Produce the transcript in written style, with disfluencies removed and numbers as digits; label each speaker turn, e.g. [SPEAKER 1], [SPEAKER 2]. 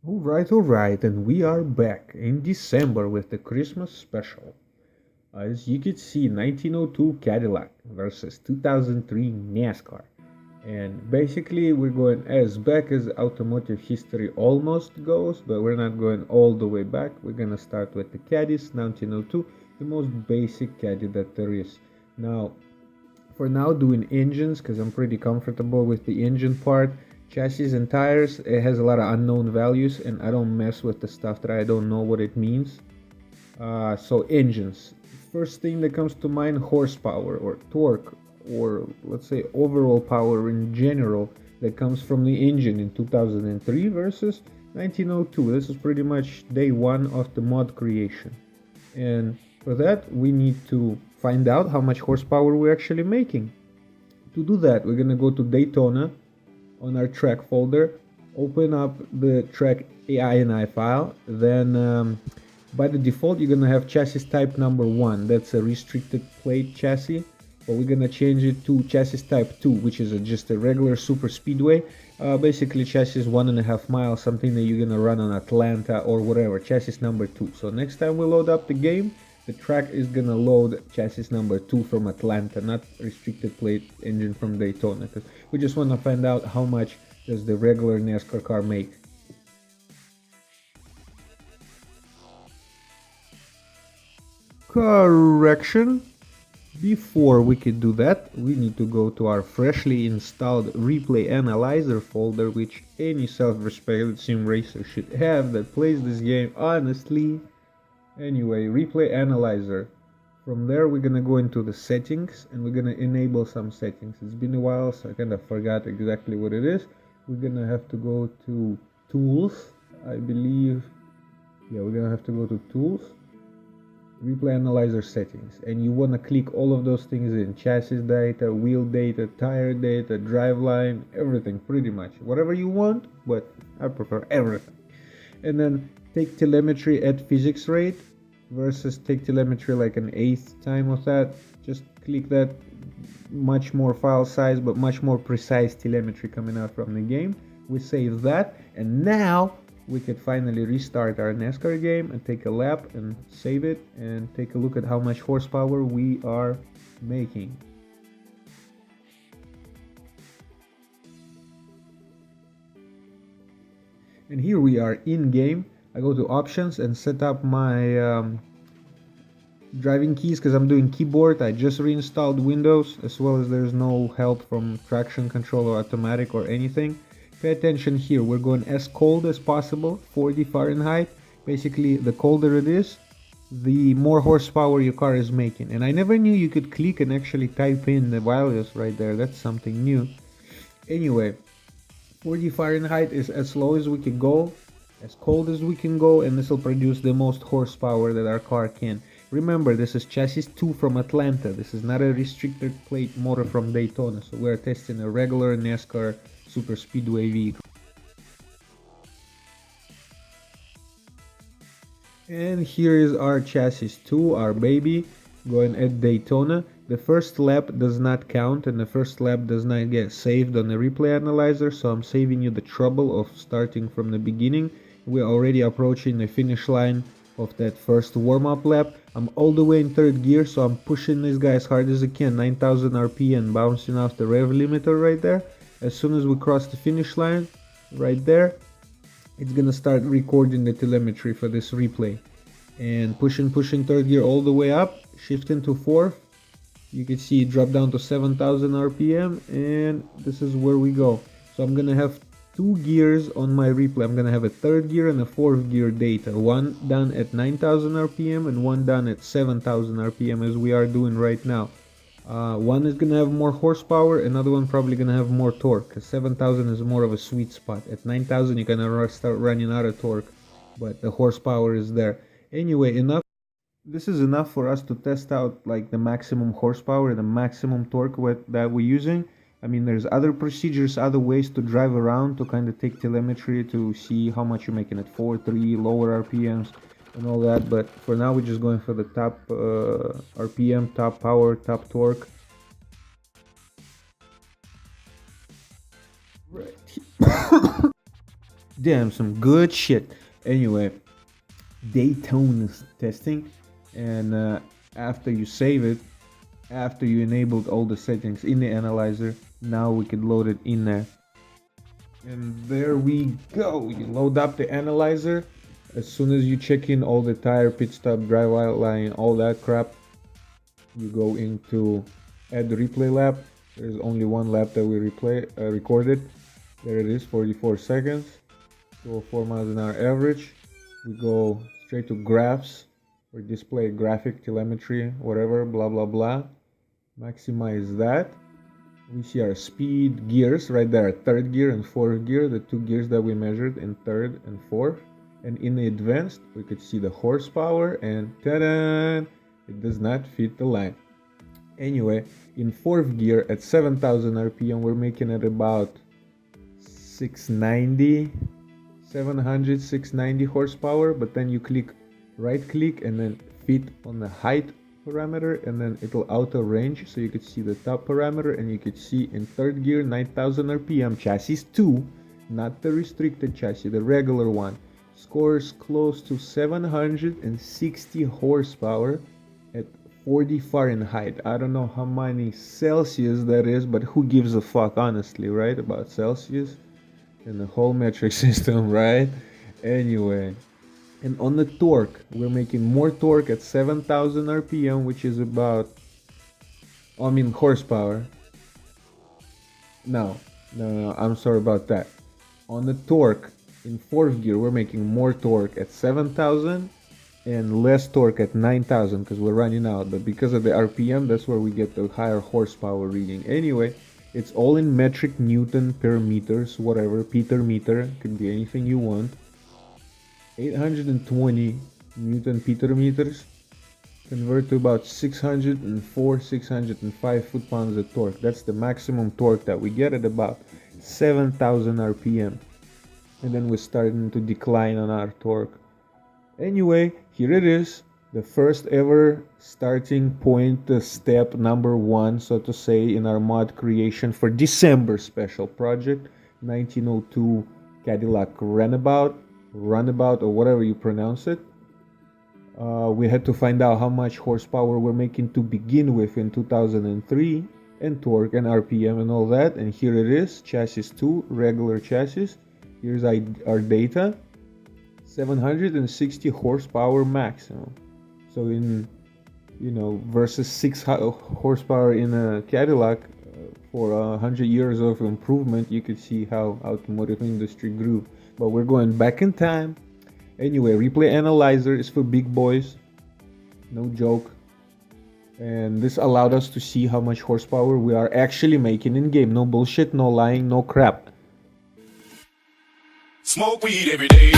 [SPEAKER 1] Alright, and we are back in December with the Christmas special. As you could see, 1902 Cadillac versus 2003 NASCAR. And basically, we're going as back as automotive history almost goes, but we're not going all the way back. We're gonna start with the Caddies 1902, the most basic Caddy that there is. Now, for now doing engines because I'm pretty comfortable with the engine part. Chassis and tires, it has a lot of unknown values and I don't mess with the stuff that I don't know what it means. So engines. First thing that comes to mind, horsepower or torque, or let's say overall power in general that comes from the engine in 2003 versus 1902. This is pretty much day one of the mod creation. And for that, we need to find out how much horsepower we're actually making. To do that, we're going to go to Daytona on our track folder, open up the track AINI file, then by the default, you're going to have chassis type number 1. That's a restricted plate chassis, but we're going to change it to chassis type 2, which is just a regular super speedway. Basically, chassis 1.5 miles, something that you're going to run on Atlanta or whatever, chassis number 2. So next time we load up the game, the track is gonna load chassis number 2 from Atlanta, not restricted plate engine from Daytona, because we just want to find out how much does the regular NASCAR car make. Correction. Before we could do that, we need to go to our freshly installed replay analyzer folder, which any self-respected sim racer should have that plays this game honestly. Anyway, replay analyzer. From there, we're gonna go into the settings and we're gonna enable some settings. It's been a while, so I kind of forgot exactly what it is. We're gonna have to go to tools, I believe. Yeah, we're gonna have to go to tools, replay analyzer settings, and you wanna click all of those things in: chassis data, wheel data, tire data, driveline, everything pretty much. Whatever you want, but I prefer everything. And then take telemetry at physics rate versus take telemetry like an eighth time of that. Just click that. Much more file size but much more precise telemetry coming out from the game. We save that, and now we could finally restart our NASCAR game and take a lap and save it and take a look at how much horsepower we are making. And here we are in game. I go to options and set up my driving keys because I'm doing keyboard. I just reinstalled Windows, as well as there's no help from traction control or automatic or anything. Pay attention here, we're going as cold as possible, 40 Fahrenheit. Basically, the colder it is, the more horsepower your car is making. And I never knew you could click and actually type in the values right there. That's something new. Anyway, 40 Fahrenheit is as low as we can go, as cold as we can go, and this will produce the most horsepower that our car can. Remember, this is chassis 2 from Atlanta. This is not a restricted plate motor from Daytona, so we're testing a regular NASCAR super speedway vehicle. And here is our chassis 2, our baby, going at Daytona. The first lap does not count and the first lap does not get saved on the replay analyzer, so I'm saving you the trouble of starting from the beginning. We're already approaching the finish line of that first warm-up lap. I'm all the way in third gear, so I'm pushing this guy as hard as I can, 9,000 RPM, bouncing off the rev limiter right there. As soon as we cross the finish line, right there, it's gonna start recording the telemetry for this replay. And pushing third gear all the way up, shifting to fourth. You can see it drop down to 7,000 RPM, and this is where we go. So I'm gonna have two gears on my replay. I'm gonna have a third gear and a fourth gear data. One done at 9,000 RPM and one done at 7,000 RPM, as we are doing right now. One is gonna have more horsepower, another one probably gonna have more torque, because 7,000 is more of a sweet spot. At 9,000 you're gonna start running out of torque, but the horsepower is there. Anyway, enough. This is enough for us to test out like the maximum horsepower, the maximum torque that we're using. I mean, there's other procedures, other ways to drive around to kind of take telemetry to see how much you're making at 4, 3, lower RPMs and all that. But for now, we're just going for the top RPM, top power, top torque. Right. Damn, some good shit. Anyway, Daytona testing, and after you save it, after you enabled all the settings in the analyzer, now we can load it in there. And there we go. You load up the analyzer. As soon as you check in all the tire, pit stop, drive outline, all that crap, you go into add the replay lap. There's only one lap that we recorded. There it is, 44 seconds. Go 4 miles an hour average. We go straight to graphs or display graphic telemetry, whatever, blah blah blah. Maximize that. We see our speed gears right there, third gear and fourth gear, the two gears that we measured in third and fourth. And in the advanced, we could see the horsepower, and ta-da! It does not fit the line. Anyway, in fourth gear at 7,000 RPM, we're making it about 690 horsepower, but then you right click and then fit on the height parameter, and then it'll auto range, so you could see the top parameter, and you could see in third gear 9,000 RPM, chassis 2, not the restricted chassis, the regular one, scores close to 760 horsepower at 40 Fahrenheit. I don't know how many Celsius that is, but who gives a fuck, honestly, right, about Celsius and the whole metric system, right? Anyway, and on the torque, we're making more torque at 7,000 RPM, which is about, horsepower. No, I'm sorry about that. On the torque, in fourth gear, we're making more torque at 7,000 and less torque at 9,000 because we're running out. But because of the RPM, that's where we get the higher horsepower reading. Anyway, it's all in metric Newton per meters, whatever, Peter meter, could be anything you want. 820 Newton Peter meters convert to about 604, 605 foot-pounds of torque. That's the maximum torque that we get at about 7,000 RPM. And then we're starting to decline on our torque. Anyway, here it is, the first ever starting point, step number 1, so to say, in our mod creation for December special project, 1902 Cadillac Runabout, or whatever you pronounce it. We had to find out how much horsepower we're making to begin with in 2003, and torque and RPM and all that. And here it is, chassis 2, regular chassis. Here's our data, 760 horsepower maximum. So in, versus 6 horsepower in a Cadillac, for 100 years of improvement, you could see how automotive industry grew. But we're going back in time. Anyway, replay analyzer is for big boys, no joke. And this allowed us to see how much horsepower we are actually making in game. No bullshit, no lying, no crap.
[SPEAKER 2] Smoke weed every day.